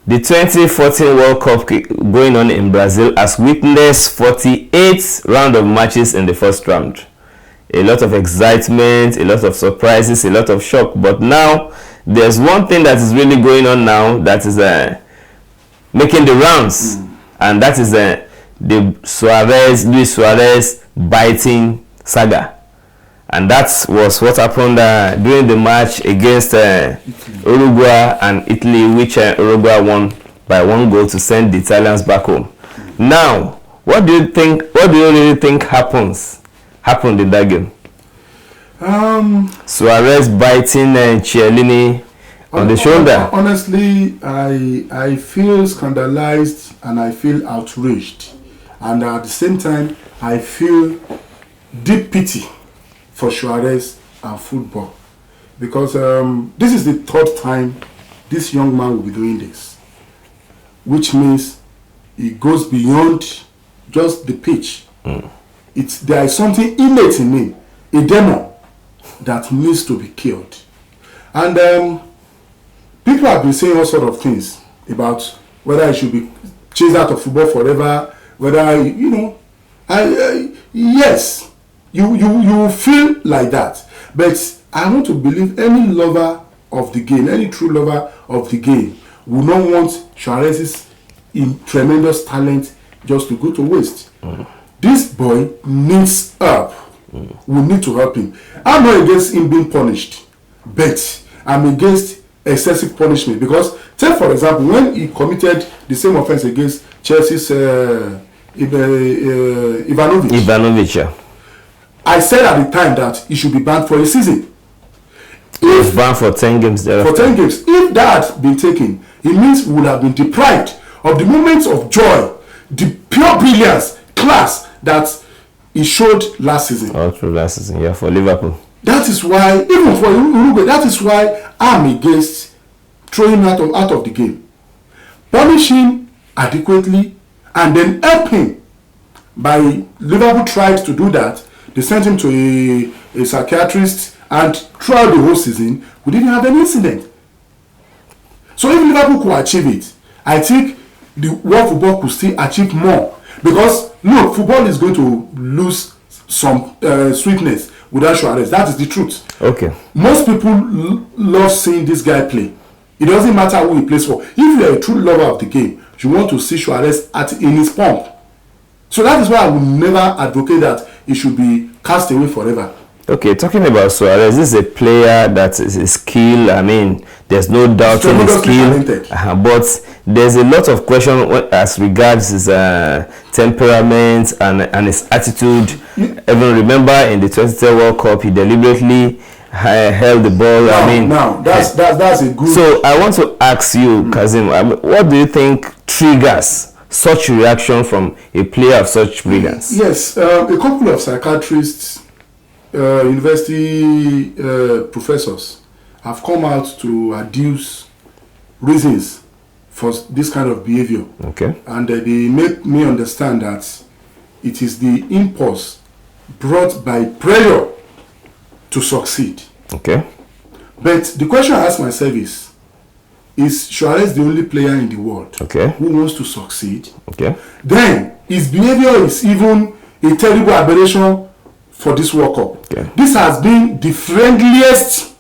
The 2014 World Cup going on in Brazil has witnessed 48 round of matches in the first round. A lot of excitement, a lot of surprises, a lot of shock. But now, there's one thing that is really going on now that is making the rounds. And that is the Luis Suarez biting saga. And that was what happened during the match against Uruguay and Italy, which Uruguay won by 1 goal to send the Italians back home. Now, what do you really think happened in that game? Suarez biting Chiellini on the shoulder. Honestly, I feel scandalized and I feel outraged. And at the same time, I feel deep pity for Suarez and football, because this is the 3rd time this young man will be doing this, which means he goes beyond just the pitch. There is something innate in him, a demon that needs to be killed. And people have been saying all sorts of things about whether he should be chased out of football forever, whether, yes, you feel like that. But I want to believe any lover of the game, any true lover of the game, will not want Suarez's tremendous talent just to go to waste. This boy needs help. We need to help him. I'm not against him being punished, but I'm against excessive punishment. Because, take for example, when he committed the same offense against Chelsea's Ivanovic, yeah. I said at the time that he should be banned for a season. He was banned for 10 games there. For 10 games. If that had been taken, it means we would have been deprived of the moments of joy, the pure brilliance, class that he showed last season. All through last season, yeah, for Liverpool. That is why, even for Uruguay, that is why I'm against throwing him out of the game. Punish him adequately and then help him. By Liverpool tried to do that. They sent him to a psychiatrist, and throughout the whole season, we didn't have any incident. So if Liverpool could achieve it, I think the world football could still achieve more. Because, look, football is going to lose some sweetness without Suarez. That is the truth. Okay. Most people love seeing this guy play. It doesn't matter who he plays for. If you are a true lover of the game, you want to see Suarez in his pomp. So that is why I would never advocate that he should be cast away forever. Okay, talking about Suarez, this is a player that is a skill. I mean, there's no doubt in his skill. But there's a lot of question as regards his temperament and his attitude. Even remember in the 2010 World Cup, he deliberately held the ball. That's a good. So I want to ask you, Kazim, what do you think triggers such reaction from a player of such brilliance? Yes, a couple of psychiatrists, university professors have come out to adduce reasons for this kind of behavior. Okay. And they make me understand that it is the impulse brought by pressure to succeed. Okay. But the question I ask myself is Suarez the only player in the world who wants to succeed? Okay. Then his behavior is even a terrible aberration for this World Cup. Okay. This has been the friendliest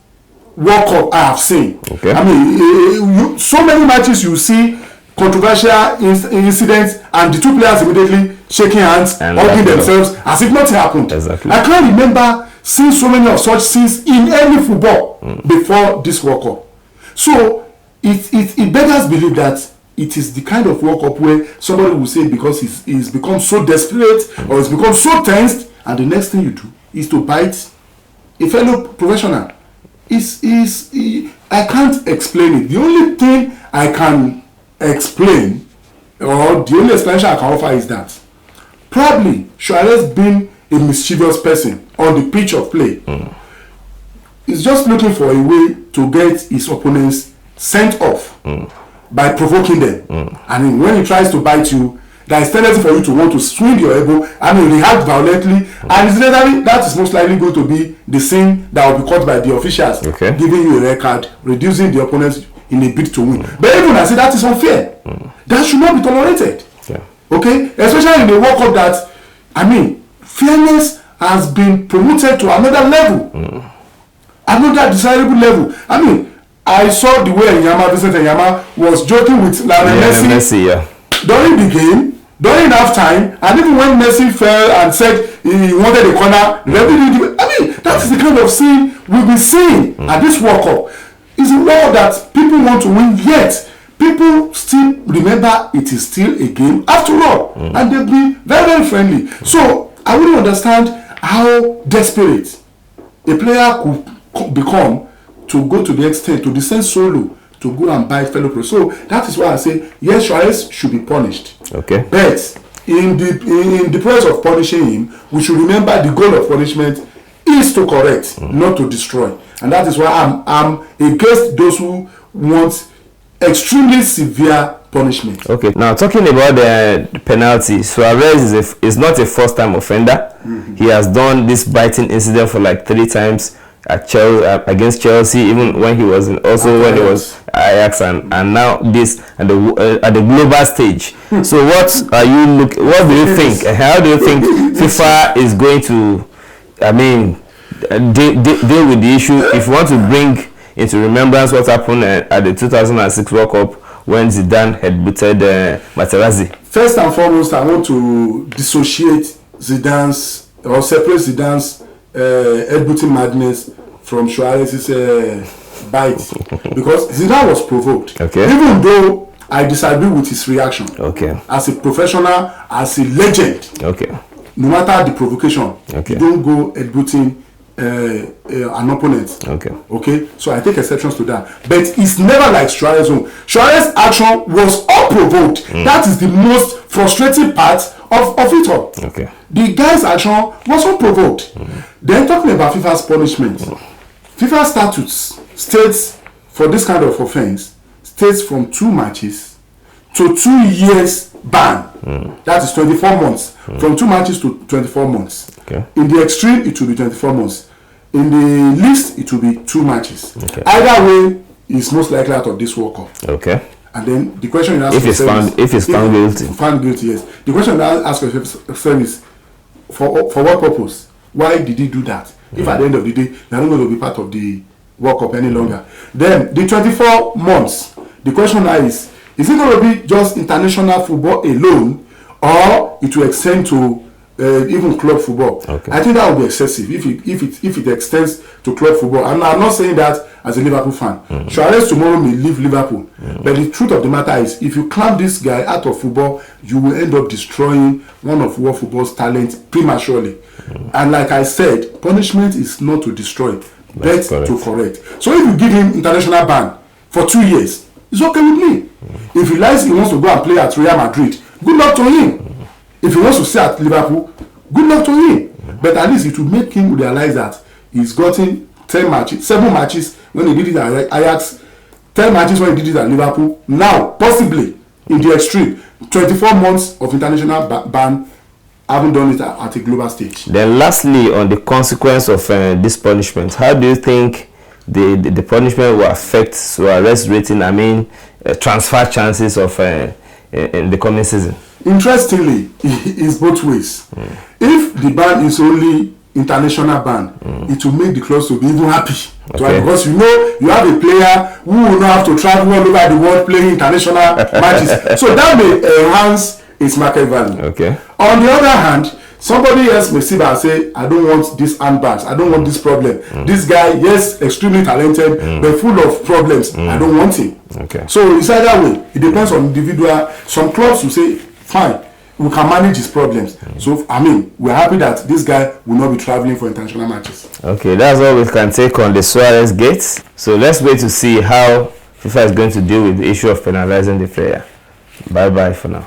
World Cup I have seen. Okay. I mean, so many matches you see controversial incidents and the two players immediately shaking hands, hugging themselves as if nothing happened. Exactly. I can't remember seeing so many of such scenes in any football before this World Cup. So it beggars believe that it is the kind of World Cup where somebody will say because he's become so desperate or he's become so tensed, and the next thing you do is to bite a fellow professional. I can't explain it. The only thing I can explain, or the only explanation I can offer, is that probably Suarez being a mischievous person on the pitch of play is just looking for a way to get his opponents sent off by provoking them. And when he tries to bite you, there is tendency for you to want to swing your elbow and react violently, and incidentally that is most likely going to be the scene that will be caught by the officials, giving you a red card, reducing the opponent's in a bid to win. But even I say that is unfair. That should not be tolerated. Yeah. Okay? Especially in the World Cup that, I mean, fairness has been promoted to another level. Another desirable level. I mean, I saw the way Vincent Enyama was joking with Lionel Messi during the game, during halftime, and even when Messi fell and said he wanted a corner, I mean, that is the kind of scene we've been seeing at this World Cup. It's a world that people want to win, yet people still remember it is still a game after all, and they've been very, very friendly. So I wouldn't understand how desperate a player could become to go to the extent to descend solo to go and buy fellow players. So that is why I say yes, Suarez should be punished. Okay. But in the process of punishing him, we should remember the goal of punishment is to correct, not to destroy. And that is why I'm against those who want extremely severe punishment. Okay. Now talking about the penalty, Suarez is not a first-time offender. He has done this biting incident for like 3 times. At against Chelsea, even when he was when he was Ajax, and now this at the global stage. So what do you think? How do you think FIFA is going to, I mean, deal with the issue? If you want to bring into remembrance what happened at the 2006 World Cup when Zidane had booted Materazzi. First and foremost, I want to dissociate separate Zidane's head-booting madness from Suarez's bite, because Zidane was provoked. Okay. Even though I disagree with his reaction. Okay. As a professional, as a legend. Okay. No matter the provocation, okay, you don't go head-booting an opponent. Okay. Okay. So I take exceptions to that. But it's never like Suarez's own. Suarez's action was unprovoked. That is the most frustrating part of it all. Okay. The guy's action was unprovoked. Then talking about FIFA's punishment, FIFA statutes states for this kind of offense states from 2 matches to 2 years ban. That is 24 months. From 2 matches to 24 months. Okay. In the extreme, it will be 24 months. In the least, it will be 2 matches. Okay. Either way, is most likely out of this World Cup. Okay. And then the question you ask yourself if he's found guilty. Found guilty, yes. The question you ask yourself is for what purpose? Why did he do that? If at the end of the day they're not going to be part of the World Cup any longer. Then the 24 months. The question now is it going to be just international football alone, or it will extend to even club football? Okay. I think that would be excessive if it extends to club football. And I'm not saying that as a Liverpool fan. Suarez tomorrow may leave Liverpool. But the truth of the matter is, if you clamp this guy out of football, you will end up destroying one of world football's talents prematurely. And like I said, punishment is not to destroy, but to correct. So if you give him international ban for 2 years, it's okay with me. If he likes, he wants to go and play at Real Madrid, good luck to him. If he wants to stay at Liverpool, good luck to him. But at least it will make him realize that he's gotten 7 matches when he did it at Ajax, 10 matches when he did it at Liverpool. Now, possibly, in the extreme, 24 months of international ban, haven't done it at a global stage. Then lastly, on the consequence of this punishment, how do you think the punishment will affect Suarez rating, I mean, transfer chances of in the coming season? Interestingly, it's both ways. If the ban is only international ban, it will make the clubs to be even happy. Okay. Because you have a player who will not have to travel all over the world playing international matches. So that may enhance its market value. Okay. On the other hand, somebody else may sit and say, I don't want these handbags, I don't want this problem. This guy, yes, extremely talented, but full of problems. I don't want him. Okay. So it's either way. It depends on individual. Some clubs will say, fine, we can manage his problems. So, I mean, we're happy that this guy will not be traveling for international matches. Okay, that's all we can take on the Suarez gates. So let's wait to see how FIFA is going to deal with the issue of penalizing the player. Bye-bye for now.